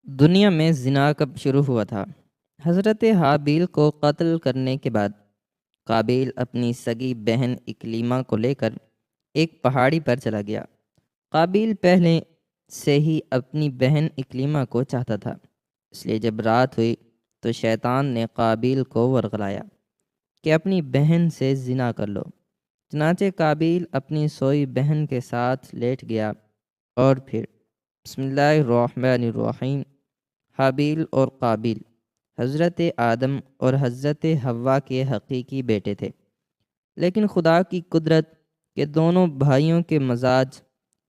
دنیا میں زنا کب شروع ہوا تھا؟ حضرت حابیل کو قتل کرنے کے بعد قابیل اپنی سگی بہن اکلیمہ کو لے کر ایک پہاڑی پر چلا گیا۔ قابیل پہلے سے ہی اپنی بہن اکلیمہ کو چاہتا تھا، اس لیے جب رات ہوئی تو شیطان نے قابیل کو ورغلایا کہ اپنی بہن سے زنا کر لو۔ چنانچہ قابیل اپنی سوئی بہن کے ساتھ لیٹ گیا اور پھر بسم اللہ الرحمن الرحیم حابیل اور قابیل حضرت آدم اور حضرت حوا کے حقیقی بیٹے تھے، لیکن خدا کی قدرت کہ دونوں بھائیوں کے مزاج،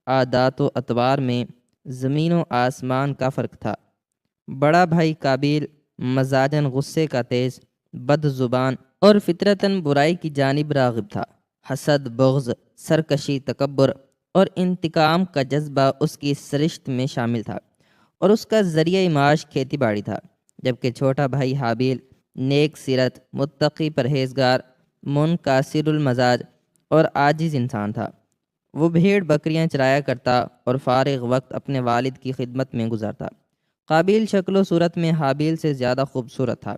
عادات و اطوار میں زمین و آسمان کا فرق تھا۔ بڑا بھائی قابیل مزاجاً غصے کا تیز، بد زبان اور فطرتاً برائی کی جانب راغب تھا۔ حسد، بغض، سرکشی، تکبر اور انتقام کا جذبہ اس کی سرشت میں شامل تھا، اور اس کا ذریعہ معاش کھیتی باڑی تھا، جبکہ چھوٹا بھائی حابیل نیک سیرت، متقی، پرہیزگار، منکسر المزاج اور عاجز انسان تھا۔ وہ بھیڑ بکریاں چرایا کرتا اور فارغ وقت اپنے والد کی خدمت میں گزارتا۔ قابیل شکل و صورت میں حابیل سے زیادہ خوبصورت تھا،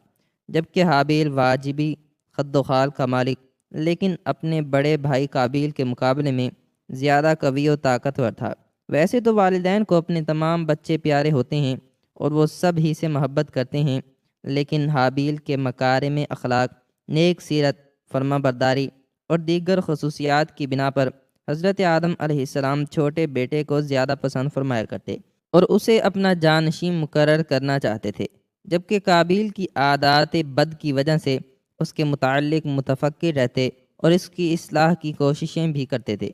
جبکہ حابیل واجبی خد و خال کا مالک، لیکن اپنے بڑے بھائی قابیل کے مقابلے میں زیادہ قوی و طاقتور تھا۔ ویسے تو والدین کو اپنے تمام بچے پیارے ہوتے ہیں اور وہ سب ہی سے محبت کرتے ہیں، لیکن حابیل کے مکارم اخلاق، نیک سیرت، فرما برداری اور دیگر خصوصیات کی بنا پر حضرت آدم علیہ السلام چھوٹے بیٹے کو زیادہ پسند فرمایا کرتے اور اسے اپنا جانشین مقرر کرنا چاہتے تھے، جبکہ قابیل کی عادات بد کی وجہ سے اس کے متعلق متفکر رہتے اور اس کی اصلاح کی کوششیں بھی کرتے تھے۔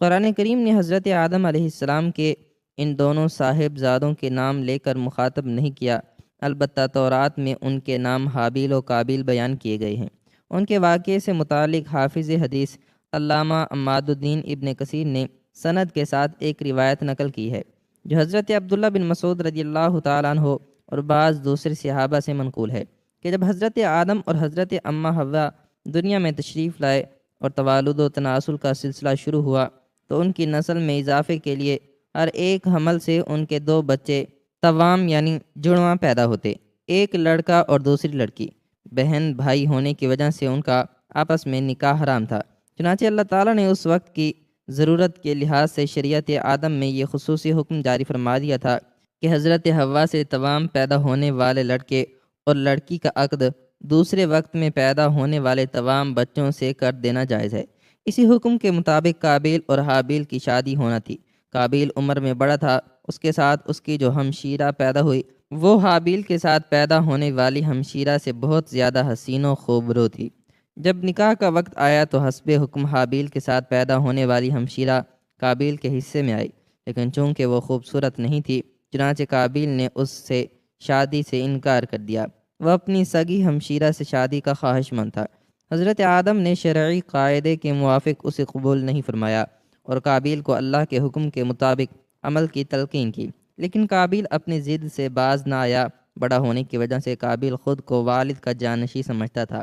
قرآن کریم نے حضرت آدم علیہ السلام کے ان دونوں صاحبزادوں کے نام لے کر مخاطب نہیں کیا، البتہ تورات میں ان کے نام حابیل و قابیل بیان کیے گئے ہیں۔ ان کے واقعے سے متعلق حافظ حدیث علامہ عماد الدین ابن کثیر نے سند کے ساتھ ایک روایت نقل کی ہے، جو حضرت عبداللہ بن مسعود رضی اللہ تعالیٰ عنہ اور بعض دوسرے صحابہ سے منقول ہے کہ جب حضرت آدم اور حضرت اماں حوا دنیا میں تشریف لائے اور توالد و تناسل کا سلسلہ شروع ہوا تو ان کی نسل میں اضافے کے لیے ہر ایک حمل سے ان کے دو بچے توام یعنی جڑواں پیدا ہوتے، ایک لڑکا اور دوسری لڑکی۔ بہن بھائی ہونے کی وجہ سے ان کا آپس میں نکاح حرام تھا، چنانچہ اللہ تعالیٰ نے اس وقت کی ضرورت کے لحاظ سے شریعت آدم میں یہ خصوصی حکم جاری فرما دیا تھا کہ حضرت حوا سے توام پیدا ہونے والے لڑکے اور لڑکی کا عقد دوسرے وقت میں پیدا ہونے والے توام بچوں سے کر دینا جائز ہے۔ اسی حکم کے مطابق قابیل اور حابیل کی شادی ہونا تھی۔ قابیل عمر میں بڑا تھا، اس کے ساتھ اس کی جو ہمشیرہ پیدا ہوئی وہ حابیل کے ساتھ پیدا ہونے والی ہمشیرہ سے بہت زیادہ حسین و خوبرو تھی۔ جب نکاح کا وقت آیا تو حسب حکم حابیل کے ساتھ پیدا ہونے والی ہمشیرہ قابیل کے حصے میں آئی، لیکن چونکہ وہ خوبصورت نہیں تھی چنانچہ قابیل نے اس سے شادی سے انکار کر دیا۔ وہ اپنی سگی ہمشیرہ سے شادی کا خواہش مند تھا۔ حضرت آدم نے شرعی قاعدے کے موافق اسے قبول نہیں فرمایا اور قابیل کو اللہ کے حکم کے مطابق عمل کی تلقین کی، لیکن قابیل اپنی ضد سے باز نہ آیا۔ بڑا ہونے کی وجہ سے قابیل خود کو والد کا جانشین سمجھتا تھا،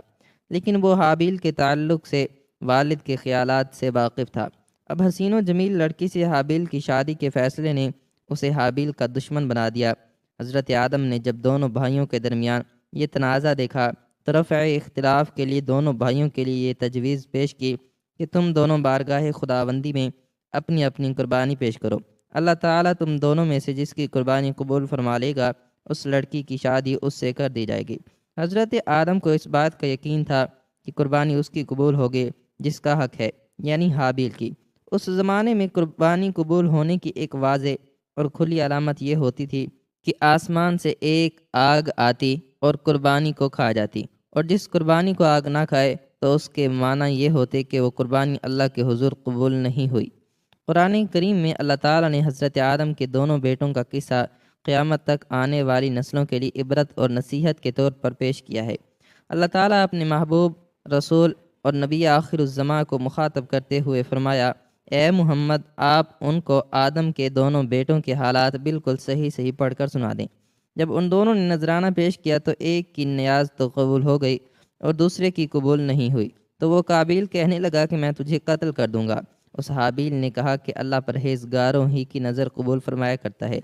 لیکن وہ حابیل کے تعلق سے والد کے خیالات سے واقف تھا۔ اب حسین و جمیل لڑکی سے حابیل کی شادی کے فیصلے نے اسے حابیل کا دشمن بنا دیا۔ حضرت آدم نے جب دونوں بھائیوں کے درمیان یہ تنازع دیکھا تو رفع اختلاف کے لیے دونوں بھائیوں کے لیے یہ تجویز پیش کی کہ تم دونوں بارگاہ خداوندی میں اپنی اپنی قربانی پیش کرو۔ اللہ تعالیٰ تم دونوں میں سے جس کی قربانی قبول فرما لے گا اس لڑکی کی شادی اس سے کر دی جائے گی۔ حضرت آدم کو اس بات کا یقین تھا کہ قربانی اس کی قبول ہوگی جس کا حق ہے، یعنی حابیل کی۔ اس زمانے میں قربانی قبول ہونے کی ایک واضح اور کھلی علامت یہ ہوتی تھی کہ آسمان سے ایک آگ آتی اور قربانی کو کھا جاتی، اور جس قربانی کو آگ نہ کھائے تو اس کے معنی یہ ہوتے کہ وہ قربانی اللہ کے حضور قبول نہیں ہوئی۔ قرآن کریم میں اللہ تعالیٰ نے حضرت آدم کے دونوں بیٹوں کا قصہ قیامت تک آنے والی نسلوں کے لیے عبرت اور نصیحت کے طور پر پیش کیا ہے۔ اللہ تعالیٰ اپنے محبوب رسول اور نبی آخر الزماں کو مخاطب کرتے ہوئے فرمایا، اے محمد آپ ان کو آدم کے دونوں بیٹوں کے حالات بالکل صحیح صحیح پڑھ کر سنا دیں۔ جب ان دونوں نے نذرانہ پیش کیا تو ایک کی نیاز تو قبول ہو گئی اور دوسرے کی قبول نہیں ہوئی، تو وہ قابیل کہنے لگا کہ میں تجھے قتل کر دوں گا۔ اس حابیل نے کہا کہ اللہ پرہیزگاروں ہی کی نظر قبول فرمایا کرتا ہے۔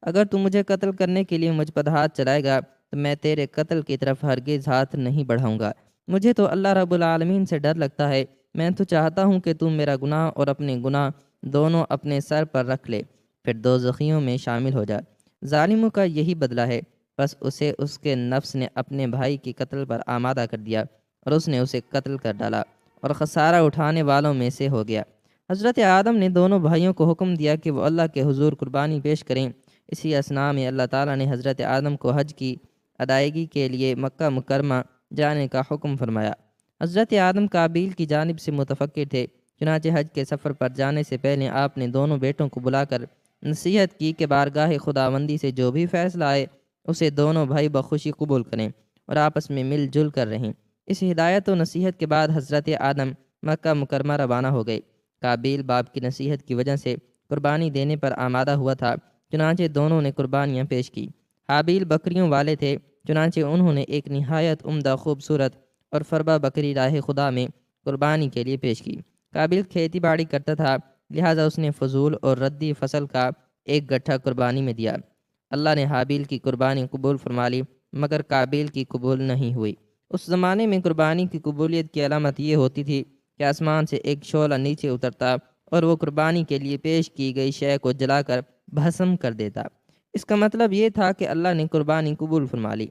اگر تو مجھے قتل کرنے کے لیے مجھ پر ہاتھ چلائے گا تو میں تیرے قتل کی طرف ہرگز ہاتھ نہیں بڑھاؤں گا۔ مجھے تو اللہ رب العالمین سے ڈر لگتا ہے۔ میں تو چاہتا ہوں کہ تو میرا گناہ اور اپنے گناہ دونوں اپنے سر پر رکھ لے، پھر دوزخیوں میں شامل ہو جا۔ ظالموں کا یہی بدلہ ہے۔ بس اسے اس کے نفس نے اپنے بھائی کی قتل پر آمادہ کر دیا اور اس نے اسے قتل کر ڈالا اور خسارہ اٹھانے والوں میں سے ہو گیا۔ حضرت آدم نے دونوں بھائیوں کو حکم دیا کہ وہ اللہ کے حضور قربانی پیش کریں۔ اسی اثناء میں اللہ تعالیٰ نے حضرت آدم کو حج کی ادائیگی کے لیے مکہ مکرمہ جانے کا حکم فرمایا۔ حضرت آدم قابیل کی جانب سے متفکر تھے، چنانچہ حج کے سفر پر جانے سے پہلے آپ نے دونوں بیٹوں کو بلا کر نصیحت کی کہ بارگاہ خداوندی سے جو بھی فیصلہ آئے اسے دونوں بھائی بخوشی قبول کریں اور آپس میں مل جل کر رہیں۔ اس ہدایت و نصیحت کے بعد حضرت آدم مکہ مکرمہ روانہ ہو گئے۔ قابیل باپ کی نصیحت کی وجہ سے قربانی دینے پر آمادہ ہوا تھا، چنانچہ دونوں نے قربانیاں پیش کی۔ حابیل بکریوں والے تھے، چنانچہ انہوں نے ایک نہایت عمدہ خوبصورت اور فربا بکری راہ خدا میں قربانی کے لیے پیش کی۔ قابیل کھیتی باڑی کرتا تھا، لہٰذا اس نے فضول اور ردی فصل کا ایک گٹھا قربانی میں دیا۔ اللہ نے حابیل کی قربانی قبول فرما لی، مگر قابیل کی قبول نہیں ہوئی۔ اس زمانے میں قربانی کی قبولیت کی علامت یہ ہوتی تھی کہ آسمان سے ایک شعلہ نیچے اترتا اور وہ قربانی کے لیے پیش کی گئی شے کو جلا کر بھسم کر دیتا۔ اس کا مطلب یہ تھا کہ اللہ نے قربانی قبول فرما لی۔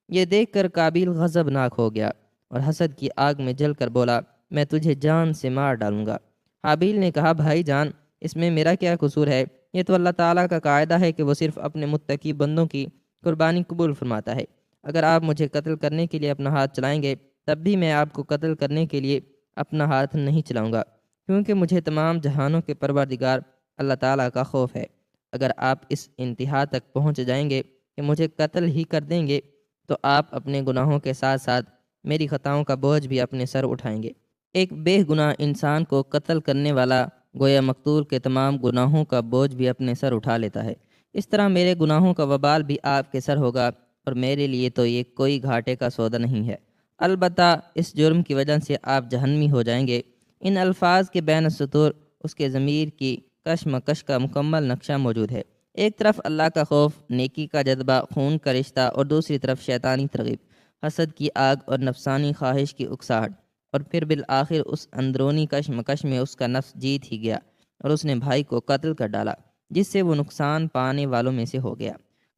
یہ دیکھ کر قابیل غضبناک ہو گیا اور حسد کی آگ میں جل کر بولا، میں تجھے جان سے مار ڈالوں گا۔ حابیل نے کہا، بھائی جان، اس میں میرا کیا قصور ہے؟ یہ تو اللہ تعالیٰ کا قاعدہ ہے کہ وہ صرف اپنے متقی بندوں کی قربانی قبول فرماتا ہے۔ اگر آپ مجھے قتل کرنے کے لیے اپنا ہاتھ چلائیں گے تب بھی میں آپ کو قتل کرنے کے لیے اپنا ہاتھ نہیں چلاؤں گا، کیونکہ مجھے تمام جہانوں کے پروردگار اللہ تعالیٰ کا خوف ہے۔ اگر آپ اس انتہا تک پہنچ جائیں گے کہ مجھے قتل ہی کر دیں گے تو آپ اپنے گناہوں کے ساتھ ساتھ میری خطاؤں کا بوجھ بھی اپنے سر اٹھائیں گے۔ ایک بے گناہ انسان کو قتل کرنے والا گویا مقتول کے تمام گناہوں کا بوجھ بھی اپنے سر اٹھا لیتا ہے۔ اس طرح میرے گناہوں کا وبال بھی آپ کے سر ہوگا اور میرے لیے تو یہ کوئی گھاٹے کا سودا نہیں ہے۔ البتہ اس جرم کی وجہ سے آپ جہنمی ہو جائیں گے۔ ان الفاظ کے بین السطور اس کے ضمیر کی کشمکش کا مکمل نقشہ موجود ہے۔ ایک طرف اللہ کا خوف، نیکی کا جذبہ، خون کا رشتہ، اور دوسری طرف شیطانی ترغیب، حسد کی آگ اور نفسانی خواہش کی اکساہٹ، اور پھر بالآخر اس اندرونی کشمکش میں اس کا نفس جیت ہی گیا اور اس نے بھائی کو قتل کر ڈالا، جس سے وہ نقصان پانے والوں میں سے ہو گیا۔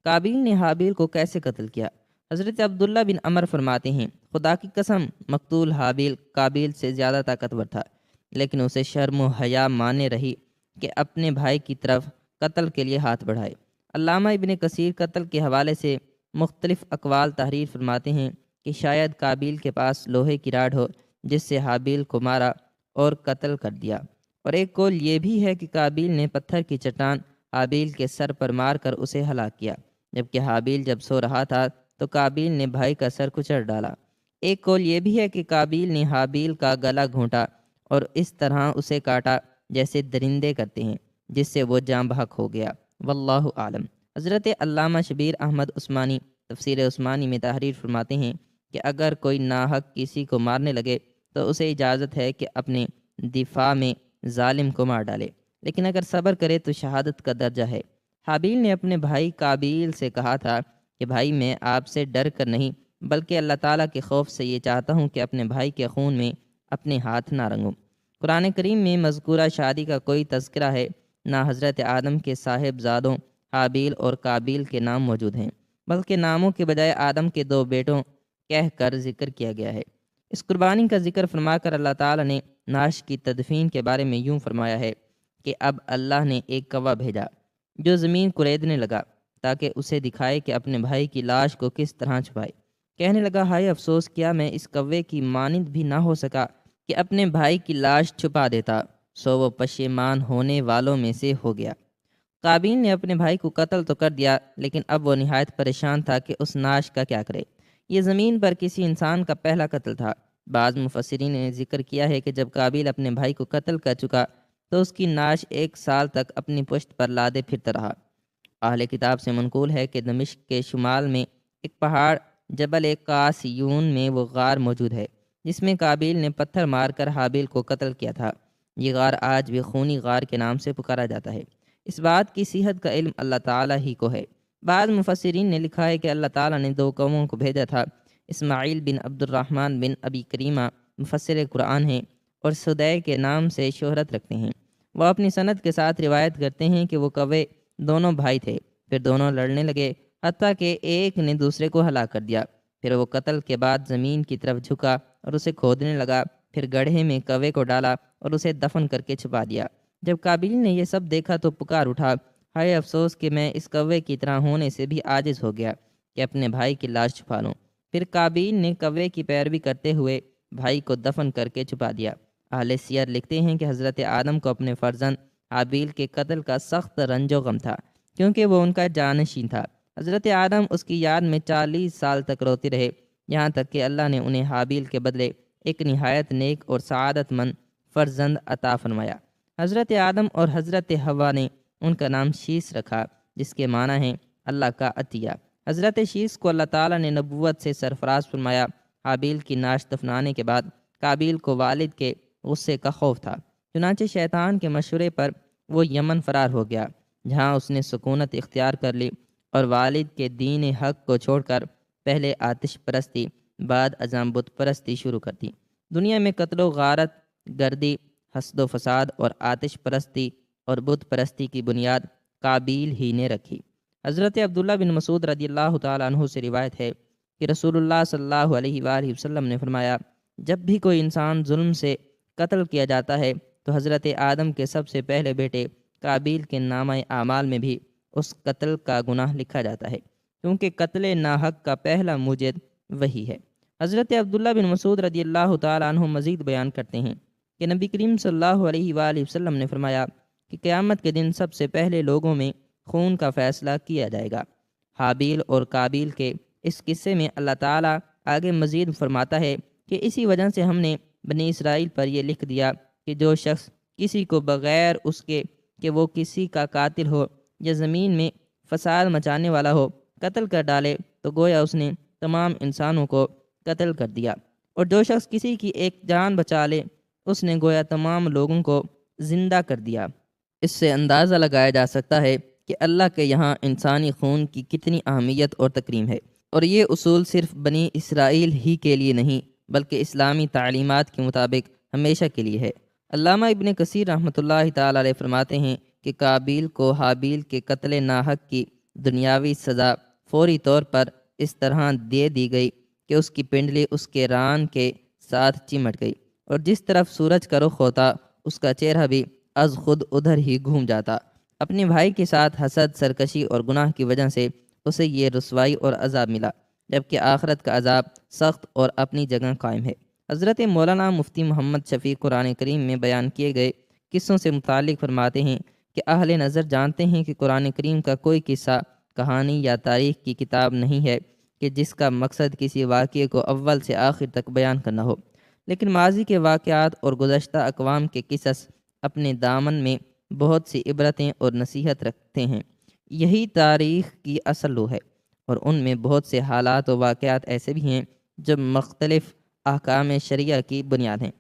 قابیل نے حابیل کو کیسے قتل کیا؟ حضرت عبداللہ بن عمر فرماتے ہیں، خدا کی قسم، مقتول حابیل قابیل سے زیادہ طاقتور تھا، لیکن اسے شرم و حیا مانے رہی کہ اپنے بھائی کی طرف قتل کے لیے ہاتھ بڑھائے۔ علامہ ابن کثیر قتل کے حوالے سے مختلف اقوال تحریر فرماتے ہیں کہ شاید قابیل کے پاس لوہے کی راڈ ہو جس سے حابیل کو مارا اور قتل کر دیا، اور ایک قول یہ بھی ہے کہ قابیل نے پتھر کی چٹان حابیل کے سر پر مار کر اسے ہلاک کیا، جبکہ حابیل جب سو رہا تھا تو قابیل نے بھائی کا سر کچل ڈالا۔ ایک قول یہ بھی ہے کہ قابیل نے حابیل کا گلا گھونٹا اور اس طرح اسے کاٹا جیسے درندے کرتے ہیں، جس سے وہ جاں بحق ہو گیا۔ واللہ عالم۔ حضرت علامہ شبیر احمد عثمانی تفسیر عثمانی میں تحریر فرماتے ہیں کہ اگر کوئی ناحق کسی کو مارنے لگے تو اسے اجازت ہے کہ اپنے دفاع میں ظالم کو مار ڈالے، لیکن اگر صبر کرے تو شہادت کا درجہ ہے۔ حابیل نے اپنے بھائی قابیل سے کہا تھا کہ بھائی، میں آپ سے ڈر کر نہیں بلکہ اللہ تعالیٰ کے خوف سے یہ چاہتا ہوں کہ اپنے بھائی کے خون میں اپنے ہاتھ نہ رنگوں۔ قرآن کریم میں مذکورہ شادی کا کوئی تذکرہ ہے، نہ حضرت آدم کے صاحب زادوں حابیل اور قابیل کے نام موجود ہیں، بلکہ ناموں کے بجائے آدم کے دو بیٹوں کہہ کر ذکر کیا گیا ہے۔ اس قربانی کا ذکر فرما کر اللہ تعالیٰ نے نعش کی تدفین کے بارے میں یوں فرمایا ہے کہ اب اللہ نے ایک کوا بھیجا جو زمین کوریدنے لگا تاکہ اسے دکھائے کہ اپنے بھائی کی لاش کو کس طرح چھپائے۔ کہنے لگا، ہائے افسوس، کیا میں اس کوے کی مانند بھی نہ ہو سکا کہ اپنے بھائی کی لاش چھپا دیتا، سو وہ پشیمان ہونے والوں میں سے ہو گیا۔ قابیل نے اپنے بھائی کو قتل تو کر دیا، لیکن اب وہ نہایت پریشان تھا کہ اس نعش کا کیا کرے۔ یہ زمین پر کسی انسان کا پہلا قتل تھا۔ بعض مفسرین نے ذکر کیا ہے کہ جب قابیل اپنے بھائی کو قتل کر چکا تو اس کی نعش 1 سال تک اپنی پشت پر لادے پھرتا رہا۔ اہل کتاب سے منقول ہے کہ دمشق کے شمال میں ایک پہاڑ جبل قاسیون میں وہ غار موجود ہے جس میں قابیل نے پتھر مار کر حابیل کو قتل کیا تھا۔ یہ غار آج بھی خونی غار کے نام سے پکارا جاتا ہے۔ اس بات کی صحت کا علم اللہ تعالیٰ ہی کو ہے۔ بعض مفسرین نے لکھا ہے کہ اللہ تعالیٰ نے 2 قوموں کو بھیجا تھا۔ اسماعیل بن عبد الرحمن بن ابی کریمہ مفسر قرآن ہیں اور سدے کے نام سے شہرت رکھتے ہیں۔ وہ اپنی سند کے ساتھ روایت کرتے ہیں کہ وہ کوے دونوں بھائی تھے، پھر دونوں لڑنے لگے حتیٰ کہ ایک نے دوسرے کو ہلاک کر دیا۔ پھر وہ قتل کے بعد زمین کی طرف جھکا اور اسے کھودنے لگا، پھر گڑھے میں کوے کو ڈالا اور اسے دفن کر کے چھپا دیا۔ جب قابیل نے یہ سب دیکھا تو پکار اٹھا، ہائے افسوس کہ میں اس کوے کی طرح ہونے سے بھی عاجز ہو گیا کہ اپنے بھائی کی لاش چھپا لوں۔ پھر قابیل نے کوے کی پیروی کرتے ہوئے بھائی کو دفن کر کے چھپا دیا۔ اہل سیر لکھتے ہیں کہ حضرت آدم کو اپنے فرزند حابیل کے قتل کا سخت رنج و غم تھا، کیونکہ وہ ان کا جانشین تھا۔ حضرت آدم اس کی یاد میں 40 سال تک روتے رہے، یہاں تک کہ اللہ نے انہیں حابیل کے بدلے ایک نہایت نیک اور سعادت مند فرزند عطا فرمایا۔ حضرت آدم اور حضرت حوا نے ان کا نام شیس رکھا، جس کے معنی ہیں اللہ کا عطیہ۔ حضرت شیس کو اللہ تعالیٰ نے نبوت سے سرفراز فرمایا۔ حابیل کی ناش دفنانے کے بعد قابیل کو والد کے غصے کا خوف تھا، چنانچہ شیطان کے مشورے پر وہ یمن فرار ہو گیا، جہاں اس نے سکونت اختیار کر لی اور والد کے دین حق کو چھوڑ کر پہلے آتش پرستی بعد ازاں بت پرستی شروع کر دی۔ دنیا میں قتل و غارت، گردی، حسد و فساد اور آتش پرستی اور بت پرستی کی بنیاد قابیل ہی نے رکھی۔ حضرت عبداللہ بن مسعود رضی اللہ تعالیٰ عنہ سے روایت ہے کہ رسول اللہ صلی اللہ علیہ وآلہ وسلم نے فرمایا، جب بھی کوئی انسان ظلم سے قتل کیا جاتا ہے تو حضرت آدم کے سب سے پہلے بیٹے قابیل کے نامہ اعمال میں بھی اس قتل کا گناہ لکھا جاتا ہے، کیونکہ قتل ناحق کا پہلا موجد وہی ہے۔ حضرت عبداللہ بن مسعود رضی اللہ تعالیٰ عنہ مزید بیان کرتے ہیں کہ نبی کریم صلی اللہ علیہ وآلہ وسلم نے فرمایا کہ قیامت کے دن سب سے پہلے لوگوں میں خون کا فیصلہ کیا جائے گا۔ حابیل اور قابیل کے اس قصے میں اللہ تعالیٰ آگے مزید فرماتا ہے کہ اسی وجہ سے ہم نے بنی اسرائیل پر یہ لکھ دیا کہ جو شخص کسی کو بغیر اس کے کہ وہ کسی کا قاتل ہو یا زمین میں فساد مچانے والا ہو قتل کر ڈالے تو گویا اس نے تمام انسانوں کو قتل کر دیا، اور جو شخص کسی کی ایک جان بچا لے اس نے گویا تمام لوگوں کو زندہ کر دیا۔ اس سے اندازہ لگایا جا سکتا ہے کہ اللہ کے یہاں انسانی خون کی کتنی اہمیت اور تکریم ہے، اور یہ اصول صرف بنی اسرائیل ہی کے لیے نہیں بلکہ اسلامی تعلیمات کے مطابق ہمیشہ کے لیے ہے۔ علامہ ابن کثیر رحمۃ اللہ تعالی علیہ فرماتے ہیں کہ قابیل کو حابیل کے قتل ناحق کی دنیاوی سزا فوری طور پر اس طرح دے دی گئی کہ اس کی پنڈلی اس کے ران کے ساتھ چمٹ گئی، اور جس طرف سورج کا رخ ہوتا اس کا چہرہ بھی از خود ادھر ہی گھوم جاتا۔ اپنے بھائی کے ساتھ حسد، سرکشی اور گناہ کی وجہ سے اسے یہ رسوائی اور عذاب ملا، جبکہ آخرت کا عذاب سخت اور اپنی جگہ قائم ہے۔ حضرت مولانا مفتی محمد شفیع قرآن کریم میں بیان کیے گئے قصوں سے متعلق فرماتے ہیں کہ اہل نظر جانتے ہیں کہ قرآن کریم کا کوئی قصہ، کہانی یا تاریخ کی کتاب نہیں ہے کہ جس کا مقصد کسی واقعے کو اول سے آخر تک بیان کرنا ہو، لیکن ماضی کے واقعات اور گزشتہ اقوام کے قصص اپنے دامن میں بہت سی عبرتیں اور نصیحت رکھتے ہیں۔ یہی تاریخ کی اصل روح ہے، اور ان میں بہت سے حالات و واقعات ایسے بھی ہیں جو مختلف احکام شرعیہ کی بنیاد ہیں۔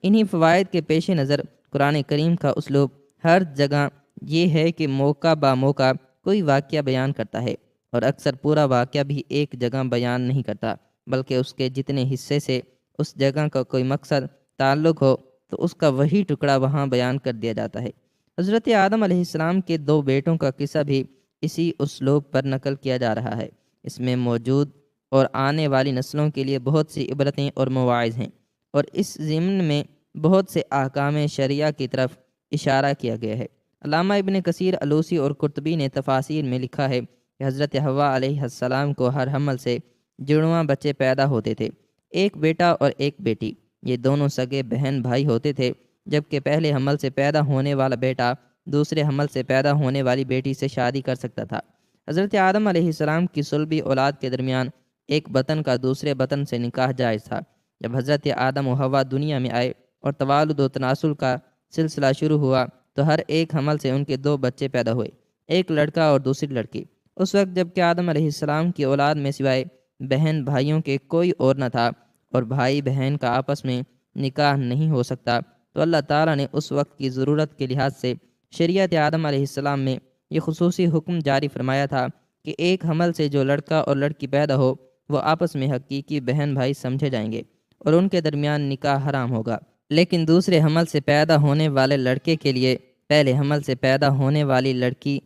انہی فوائد کے پیش نظر قرآن کریم کا اسلوب ہر جگہ یہ ہے کہ موقع با موقع کوئی واقعہ بیان کرتا ہے، اور اکثر پورا واقعہ بھی ایک جگہ بیان نہیں کرتا بلکہ اس کے جتنے حصے سے اس جگہ کا کوئی مقصد تعلق ہو تو اس کا وہی ٹکڑا وہاں بیان کر دیا جاتا ہے۔ حضرت آدم علیہ السلام کے 2 بیٹوں کا قصہ بھی اسی اسلوب پر نقل کیا جا رہا ہے۔ اس میں موجود اور آنے والی نسلوں کے لیے بہت سی عبرتیں اور مواعظ ہیں، اور اس ضمن میں بہت سے احکام شرعیہ کی طرف اشارہ کیا گیا ہے۔ علامہ ابن کثیر الوسی اور قرطبی نے تفاسیر میں لکھا ہے کہ حضرت حوا علیہ السلام کو ہر حمل سے جڑواں بچے پیدا ہوتے تھے، ایک بیٹا اور ایک بیٹی۔ یہ دونوں سگے بہن بھائی ہوتے تھے، جبکہ پہلے حمل سے پیدا ہونے والا بیٹا دوسرے حمل سے پیدا ہونے والی بیٹی سے شادی کر سکتا تھا۔ حضرت آدم علیہ السلام کی صلبی اولاد کے درمیان ایک بطن کا دوسرے بطن سے نکاح جائز تھا۔ جب حضرت آدم و حوا دنیا میں آئے اور توالد و تناسل کا سلسلہ شروع ہوا تو ہر ایک حمل سے ان کے 2 بچے پیدا ہوئے، ایک لڑکا اور دوسری لڑکی۔ اس وقت جب کہ آدم علیہ السلام کی اولاد میں سوائے بہن بھائیوں کے کوئی اور نہ تھا اور بھائی بہن کا آپس میں نکاح نہیں ہو سکتا، تو اللہ تعالیٰ نے اس وقت کی ضرورت کے لحاظ سے شریعت آدم علیہ السلام میں یہ خصوصی حکم جاری فرمایا تھا کہ ایک حمل سے جو لڑکا اور لڑکی پیدا ہو وہ آپس میں حقیقی بہن بھائی سمجھے جائیں گے اور ان کے درمیان نکاح حرام ہوگا، لیکن دوسرے حمل سے پیدا ہونے والے لڑکے کے لیے پہلے حمل سے پیدا ہونے والی لڑکی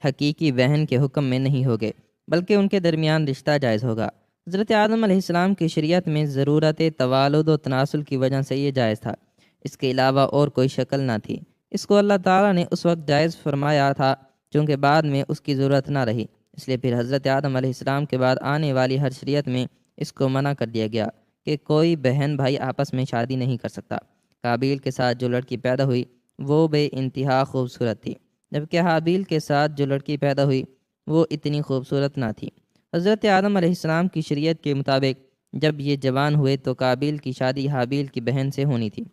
حقیقی بہن کے حکم میں نہیں ہوگے، بلکہ ان کے درمیان رشتہ جائز ہوگا۔ حضرت آدم علیہ السلام کی شریعت میں ضرورت توالد و تناسل کی وجہ سے یہ جائز تھا، اس کے علاوہ اور کوئی شکل نہ تھی۔ اس کو اللہ تعالیٰ نے اس وقت جائز فرمایا تھا چونکہ بعد میں اس کی ضرورت نہ رہی، اس لیے پھر حضرت آدم علیہ السلام کے بعد آنے والی ہر شریعت میں اس کو منع کر دیا گیا کہ کوئی بہن بھائی آپس میں شادی نہیں کر سکتا۔ قابیل کے ساتھ جو لڑکی پیدا ہوئی وہ بے انتہا خوبصورت تھی، جبکہ حابیل کے ساتھ جو لڑکی پیدا ہوئی وہ اتنی خوبصورت نہ تھی۔ حضرت آدم علیہ السلام کی شریعت کے مطابق جب یہ جوان ہوئے تو قابیل کی شادی حابیل کی بہن سے ہونی تھی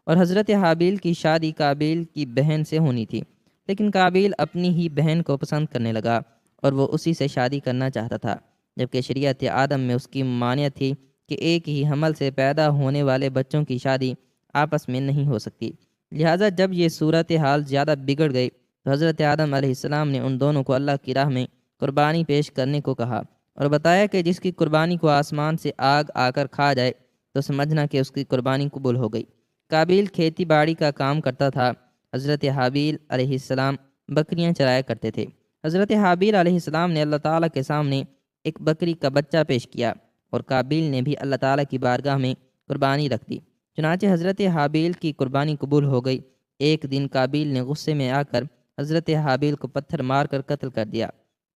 اور حضرت حابیل کی شادی قابیل کی بہن سے ہونی تھی، لیکن قابیل اپنی ہی بہن کو پسند کرنے لگا اور وہ اسی سے شادی کرنا چاہتا تھا، جبکہ شریعت آدم میں اس کی ممانعت تھی کہ ایک ہی حمل سے پیدا ہونے والے بچوں کی شادی آپس میں نہیں ہو سکتی۔ لہٰذا جب یہ صورتحال زیادہ بگڑ گئی تو حضرت آدم علیہ السلام نے ان دونوں کو اللہ کی راہ میں قربانی پیش کرنے کو کہا اور بتایا کہ جس کی قربانی کو آسمان سے آگ آ کر کھا جائے تو سمجھنا کہ اس کی قربانی قبول ہو گئی۔ قابیل کھیتی باڑی کا کام کرتا تھا، حضرت حابیل علیہ السلام بکریاں چرایا کرتے تھے۔ حضرت حابیل علیہ السلام نے اللہ تعالیٰ کے سامنے ایک بکری کا بچہ پیش کیا اور قابیل نے بھی اللہ تعالیٰ کی بارگاہ میں قربانی رکھ دی، چنانچہ حضرت حابیل کی قربانی قبول ہو گئی۔ ایک دن قابیل نے غصے میں آ کر حضرت حابیل کو پتھر مار کر قتل کر دیا۔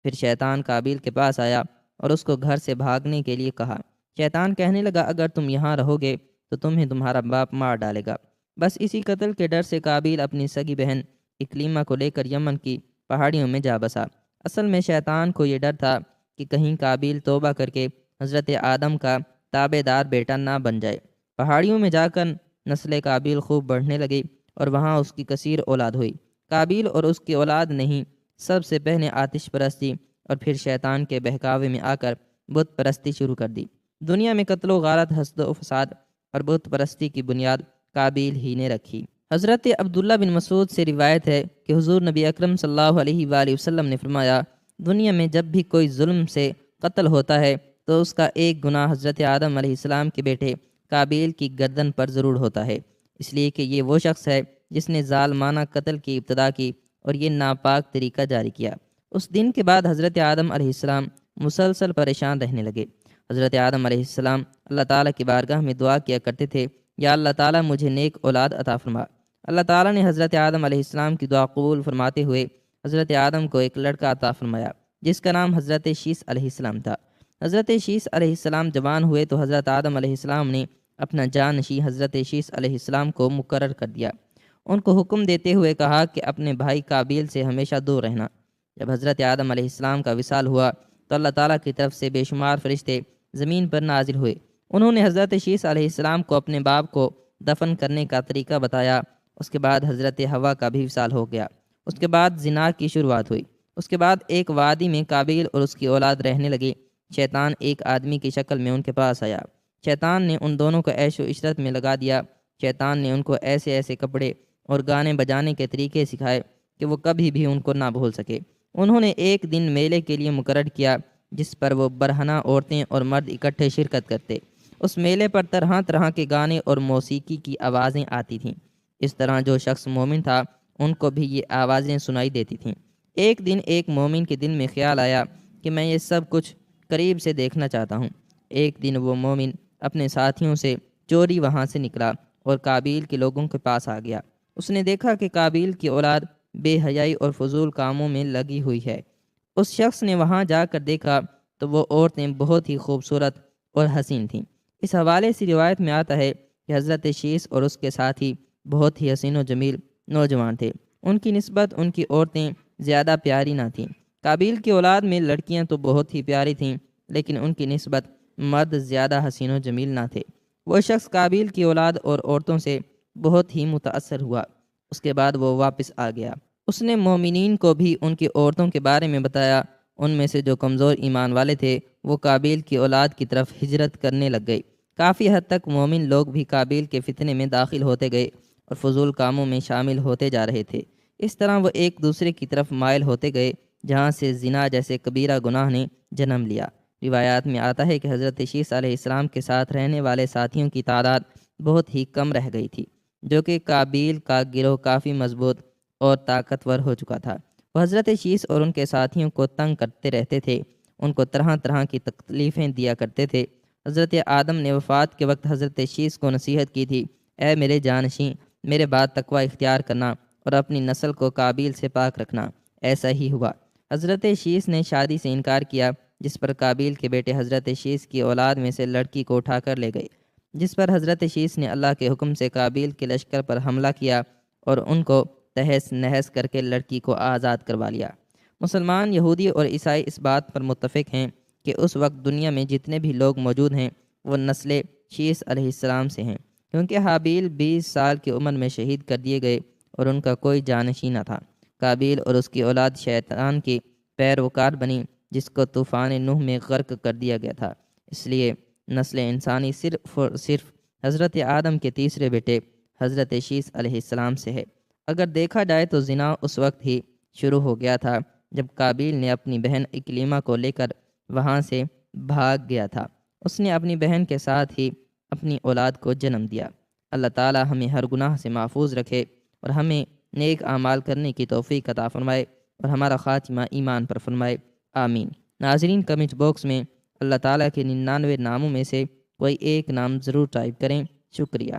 پھر شیطان قابیل کے پاس آیا اور اس کو گھر سے بھاگنے کے لیے کہا۔ شیطان کہنے لگا اگر تم یہاں رہو گے تو تمہیں تمہارا باپ مار ڈالے گا۔ بس اسی قتل کے ڈر سے قابیل اپنی سگی بہن اکلیمہ کو لے کر یمن کی پہاڑیوں میں جا بسا۔ اصل میں شیطان کو یہ ڈر تھا کہ کہیں قابیل توبہ کر کے حضرت آدم کا تابع دار بیٹا نہ بن جائے۔ پہاڑیوں میں جا کر نسل قابیل خوب بڑھنے لگی اور وہاں اس کی کثیر اولاد ہوئی۔ قابیل اور اس کی اولاد نے ہی سب سے پہلے آتش پرستی اور پھر شیطان کے بہکاوے میں آ کر بت پرستی شروع کر دی۔ دنیا میں قتل و غارت، حسد و فساد اور بت پرستی کی بنیاد قابیل ہی نے رکھی۔ حضرت عبداللہ بن مسعود سے روایت ہے کہ حضور نبی اکرم صلی اللہ علیہ وآلہ وسلم نے فرمایا دنیا میں جب بھی کوئی ظلم سے قتل ہوتا ہے تو اس کا ایک گناہ حضرت آدم علیہ السلام کے بیٹے قابیل کی گردن پر ضرور ہوتا ہے، اس لیے کہ یہ وہ شخص ہے جس نے ظالمانہ قتل کی ابتدا کی اور یہ ناپاک طریقہ جاری کیا۔ اس دن کے بعد حضرت آدم علیہ السلام مسلسل پریشان رہنے لگے۔ حضرت آدم علیہ السلام اللہ تعالیٰ کی بارگاہ میں دعا کیا کرتے تھے، یا اللہ تعالیٰ مجھے نیک اولاد عطا فرما۔ اللہ تعالیٰ نے حضرت آدم علیہ السلام کی دعا قبول فرماتے ہوئے حضرت آدم کو ایک لڑکا عطا فرمایا جس کا نام حضرت شیث علیہ السلام تھا۔ حضرت شیث علیہ السلام جوان ہوئے تو حضرت آدم علیہ السلام نے اپنا جانشین حضرت شیث علیہ السلام کو مقرر کر دیا۔ ان کو حکم دیتے ہوئے کہا کہ اپنے بھائی قابیل سے ہمیشہ دور رہنا۔ جب حضرت آدم علیہ السلام کا وصال ہوا تو اللہ تعالیٰ کی طرف سے بے شمار فرشتے زمین پر نازل ہوئے۔ انہوں نے حضرت شیث علیہ السلام کو اپنے باپ کو دفن کرنے کا طریقہ بتایا۔ اس کے بعد حضرت حوا کا بھی وصال ہو گیا۔ اس کے بعد زنا کی شروعات ہوئی۔ اس کے بعد ایک وادی میں قابیل اور اس کی اولاد رہنے لگی۔ شیطان ایک آدمی کی شکل میں ان کے پاس آیا۔ شیطان نے ان دونوں کو عیش و عشرت میں لگا دیا۔ شیطان نے ان کو ایسے ایسے کپڑے اور گانے بجانے کے طریقے سکھائے کہ وہ کبھی بھی ان کو نہ بھول سکے۔ انہوں نے ایک دن میلے کے لیے مقرر کیا جس پر وہ برہنہ عورتیں اور مرد اکٹھے شرکت کرتے۔ اس میلے پر طرح طرح کے گانے اور موسیقی کی آوازیں آتی تھیں۔ اس طرح جو شخص مومن تھا ان کو بھی یہ آوازیں سنائی دیتی تھیں۔ ایک دن ایک مومن کے دل میں خیال آیا کہ میں یہ سب کچھ قریب سے دیکھنا چاہتا ہوں۔ ایک دن وہ مومن اپنے ساتھیوں سے چوری وہاں سے نکلا اور قابیل کے لوگوں کے پاس آ گیا۔ اس نے دیکھا کہ قابیل کی اولاد بے حیائی اور فضول کاموں میں لگی ہوئی ہے۔ اس شخص نے وہاں جا کر دیکھا تو وہ عورتیں بہت ہی خوبصورت اور حسین تھیں۔ اس حوالے سے روایت میں آتا ہے کہ حضرت شیث اور اس کے ساتھی بہت ہی حسین و جمیل نوجوان تھے۔ ان کی نسبت ان کی عورتیں زیادہ پیاری نہ تھیں۔ قابیل کی اولاد میں لڑکیاں تو بہت ہی پیاری تھیں لیکن ان کی نسبت مرد زیادہ حسین و جمیل نہ تھے۔ وہ شخص قابیل کی اولاد اور عورتوں سے بہت ہی متاثر ہوا۔ اس کے بعد وہ واپس آ گیا۔ اس نے مومنین کو بھی ان کی عورتوں کے بارے میں بتایا۔ ان میں سے جو کمزور ایمان والے تھے وہ قابیل کی اولاد کی طرف ہجرت کرنے لگ گئے۔ کافی حد تک مومن لوگ بھی قابیل کے فتنے میں داخل ہوتے گئے اور فضول کاموں میں شامل ہوتے جا رہے تھے۔ اس طرح وہ ایک دوسرے کی طرف مائل ہوتے گئے، جہاں سے زنا جیسے کبیرہ گناہ نے جنم لیا۔ روایات میں آتا ہے کہ حضرت شیس علیہ السلام کے ساتھ رہنے والے ساتھیوں کی تعداد بہت ہی کم رہ گئی تھی، جو کہ قابیل کا گروہ کافی مضبوط اور طاقتور ہو چکا تھا۔ وہ حضرت شیس اور ان کے ساتھیوں کو تنگ کرتے رہتے تھے، ان کو طرح طرح کی تکلیفیں دیا کرتے تھے۔ حضرت آدم نے وفات کے وقت حضرت شیس کو نصیحت کی تھی، اے میرے جانشین، میرے بعد تقوی اختیار کرنا اور اپنی نسل کو قابیل سے پاک رکھنا۔ ایسا ہی ہوا۔ حضرت شیس نے شادی سے انکار کیا، جس پر قابیل کے بیٹے حضرت شیس کی اولاد میں سے لڑکی کو اٹھا کر لے گئے، جس پر حضرت شیس نے اللہ کے حکم سے قابیل کے لشکر پر حملہ کیا اور ان کو تہس نہس کر کے لڑکی کو آزاد کروا لیا۔ مسلمان، یہودی اور عیسائی اس بات پر متفق ہیں کہ اس وقت دنیا میں جتنے بھی لوگ موجود ہیں وہ نسل شیس علیہ السلام سے ہیں، کیونکہ حابیل 20 سال کی عمر میں شہید کر دیے گئے اور ان کا کوئی جانشین نہ تھا۔ قابیل اور اس کی اولاد شیطان کی پیروکار بنی، جس کو طوفان نوح میں غرق کر دیا گیا تھا۔ اس لیے نسل انسانی صرف اور صرف حضرت آدم کے تیسرے بیٹے حضرت شیس علیہ السلام سے ہے۔ اگر دیکھا جائے تو زنا اس وقت ہی شروع ہو گیا تھا جب قابیل نے اپنی بہن اکلیمہ کو لے کر وہاں سے بھاگ گیا تھا۔ اس نے اپنی بہن کے ساتھ ہی اپنی اولاد کو جنم دیا۔ اللہ تعالی ہمیں ہر گناہ سے محفوظ رکھے اور ہمیں نیک اعمال کرنے کی توفیق عطا فرمائے اور ہمارا خاتمہ ایمان پر فرمائے، آمین۔ ناظرین، کمنٹ باکس میں اللہ تعالیٰ کے 99 ناموں میں سے کوئی ایک نام ضرور ٹائپ کریں۔ شکریہ۔